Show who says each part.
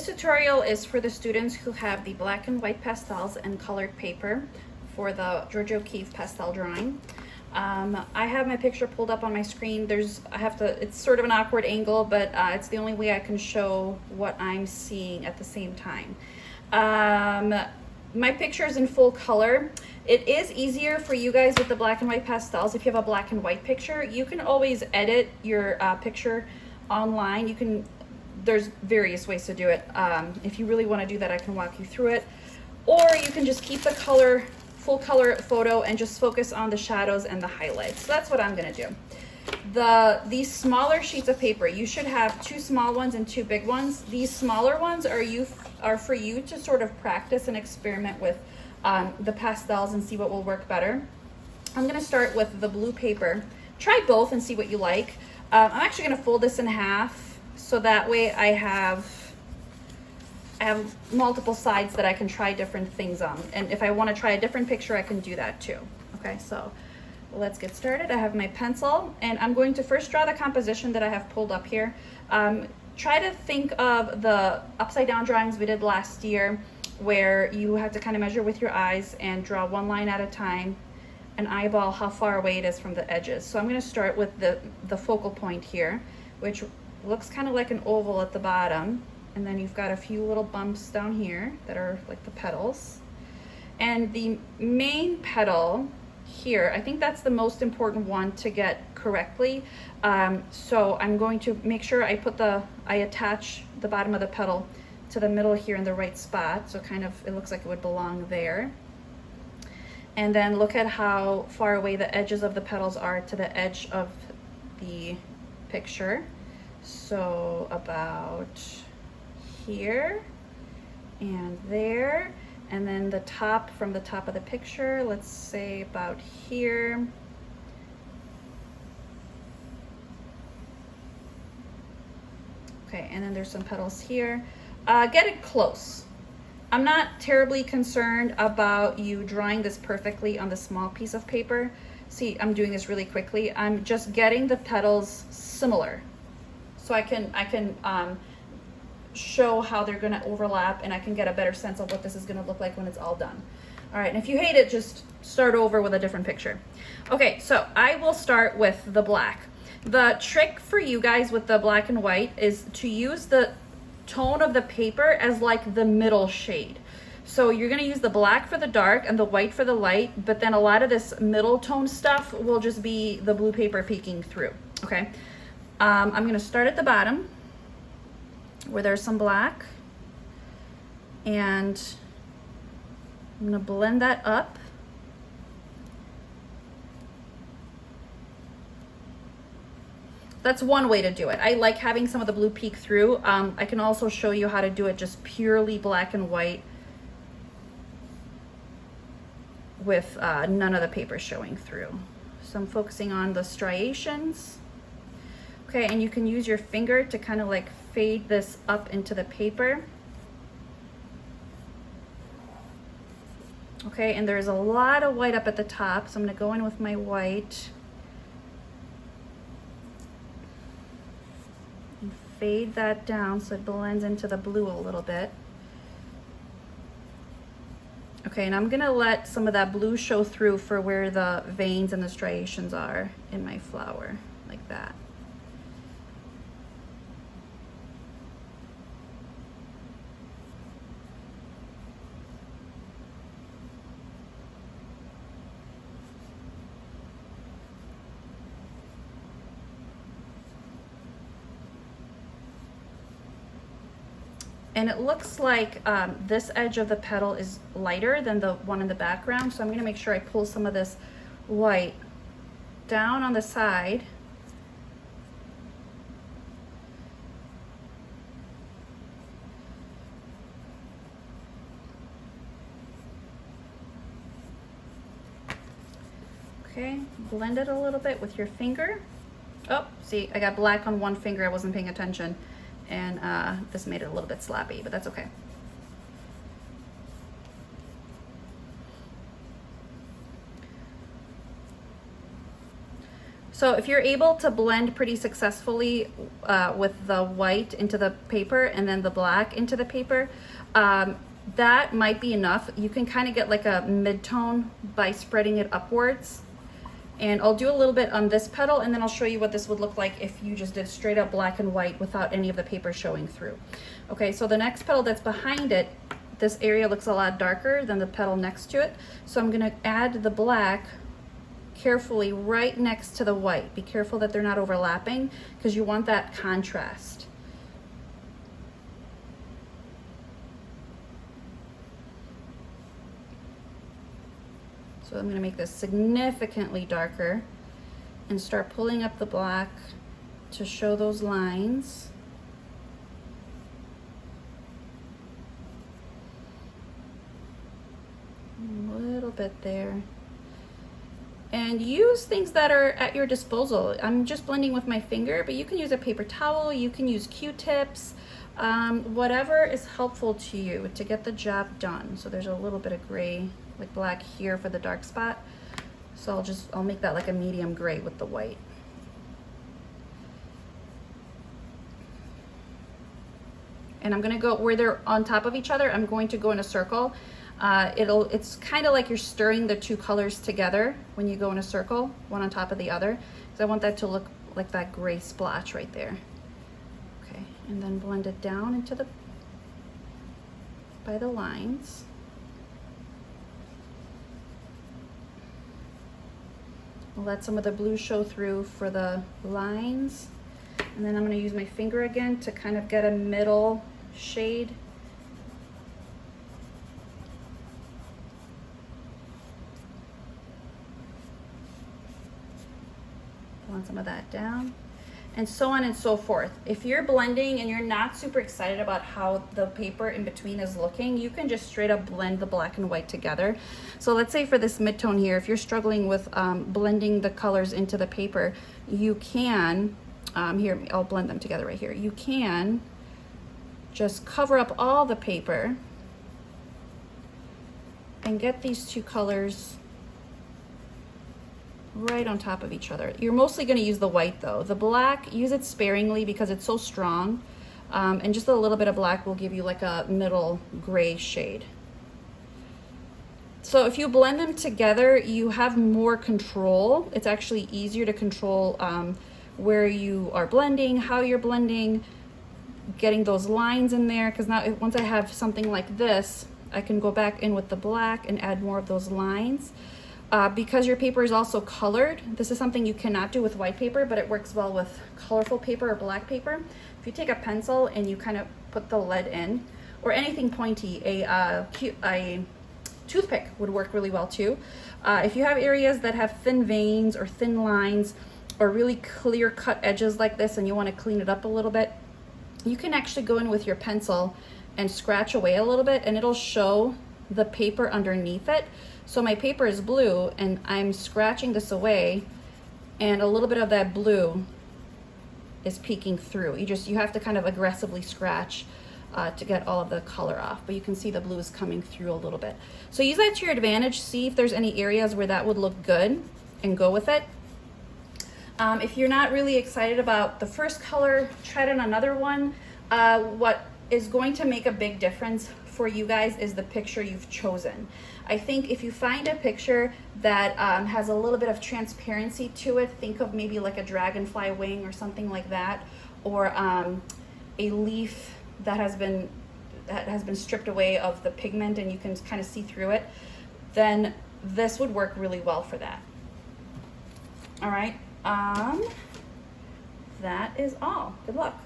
Speaker 1: tutorial is for the students who have the black and white pastels and colored paper for the Georgia O'Keeffe pastel drawing. I have my picture pulled up on my screen. It's sort of an awkward angle, but it's the only way I can show what I'm seeing at the same time. My picture is in full color. It is easier for you guys with the black and white pastels. If you have a black and white picture, you can always edit your picture online. There's various ways to do it. If you really want to do that, I can walk you through it. Or you can just keep the full color photo and just focus on the shadows and the highlights. So that's what I'm gonna do. These smaller sheets of paper, you should have 2 small ones and 2 big ones. These smaller ones are for you to sort of practice and experiment with the pastels and see what will work better. I'm gonna start with the blue paper. Try both and see what you like. I'm actually gonna fold this in half so that way I have multiple sides that I can try different things on. And if I want to try a different picture, I can do that too. Okay, so let's get started. I have my pencil and I'm going to first draw the composition that I have pulled up here. Try to think of the upside down drawings we did last year where you had to kind of measure with your eyes and draw one line at a time and eyeball how far away it is from the edges. So I'm going to start with the focal point here, which looks kind of like an oval at the bottom. And then you've got a few little bumps down here that are like the petals. And the main petal here, I think that's the most important one to get correctly. So I'm going to make sure I attach the bottom of the petal to the middle here in the right spot. So kind of, it looks like it would belong there. And then look at how far away the edges of the petals are to the edge of the picture. So about here and there, and then from the top of the picture, let's say about here. Okay, and then there's some petals here. Get it close. I'm not terribly concerned about you drawing this perfectly on the small piece of paper. See, I'm doing this really quickly. I'm just getting the petals similar so I can show how they're going to overlap, and I can get a better sense of what this is going to look like when it's all done. All right, and if you hate it, just start over with a different picture. Okay, so I will start with the black. The trick for you guys with the black and white is to use the tone of the paper as like the middle shade. So you're going to use the black for the dark and the white for the light, but then a lot of this middle tone stuff will just be the blue paper peeking through. Okay, I'm going to start at the bottom where there's some black, and I'm gonna blend that up. That's one way to do it. I like having some of the blue peek through. I can also show you how to do it just purely black and white with none of the paper showing through. So I'm focusing on the striations. Okay, and you can use your finger to kind of like fade this up into the paper. Okay, and there's a lot of white up at the top, so I'm going to go in with my white and fade that down so it blends into the blue a little bit. Okay, and I'm going to let some of that blue show through for where the veins and the striations are in my flower, like that. And it looks like this edge of the petal is lighter than the one in the background. So I'm gonna make sure I pull some of this white down on the side. Okay, blend it a little bit with your finger. Oh, see, I got black on one finger, I wasn't paying attention. And this made it a little bit sloppy, but that's okay. So if you're able to blend pretty successfully with the white into the paper and then the black into the paper, that might be enough. You can kind of get like a mid-tone by spreading it upwards. And I'll do a little bit on this petal, and then I'll show you what this would look like if you just did straight up black and white without any of the paper showing through. Okay, so the next petal that's behind it, this area looks a lot darker than the petal next to it. So I'm gonna add the black carefully right next to the white. Be careful that they're not overlapping because you want that contrast. So I'm gonna make this significantly darker and start pulling up the black to show those lines. A little bit there. And use things that are at your disposal. I'm just blending with my finger, but you can use a paper towel, you can use Q-tips, whatever is helpful to you to get the job done. So there's a little bit of gray, like black here for the dark spot. So I'll make that like a medium gray with the white. And I'm gonna go where they're on top of each other, I'm going to go in a circle. It's kind of like you're stirring the two colors together when you go in a circle, one on top of the other, because I want that to look like that gray splotch right there. Okay, and then blend it down into by the lines. Let some of the blue show through for the lines. And then I'm going to use my finger again to kind of get a middle shade. Blend some of that down. And so on and so forth. If you're blending and you're not super excited about how the paper in between is looking, you can just straight up blend the black and white together. So let's say for this mid-tone here, if you're struggling with blending the colors into the paper, you can, here, I'll blend them together right here. You can just cover up all the paper and get these two colors right on top of each other. You're mostly going to use the white though. The black, use it sparingly because it's so strong, and just a little bit of black will give you like a middle gray shade. So if you blend them together, you have more control. It's actually easier to control where you are blending, how you're blending, getting those lines in there, because now once I have something like this, I can go back in with the black and add more of those lines. Because your paper is also colored, this is something you cannot do with white paper, but it works well with colorful paper or black paper. If you take a pencil and you kind of put the lead in, or anything pointy, a toothpick would work really well too. If you have areas that have thin veins or thin lines or really clear cut edges like this and you want to clean it up a little bit, you can actually go in with your pencil and scratch away a little bit and it'll show the paper underneath it. So my paper is blue and I'm scratching this away and a little bit of that blue is peeking through. You have to kind of aggressively scratch to get all of the color off, but you can see the blue is coming through a little bit. So use that to your advantage. See if there's any areas where that would look good and go with it. If you're not really excited about the first color, try it on another one. What is going to make a big difference for you guys is the picture you've chosen. I think if you find a picture that has a little bit of transparency to it, think of maybe like a dragonfly wing or something like that, or a leaf that has been stripped away of the pigment and you can kind of see through it, then this would work really well for that. All right, that is all. Good luck.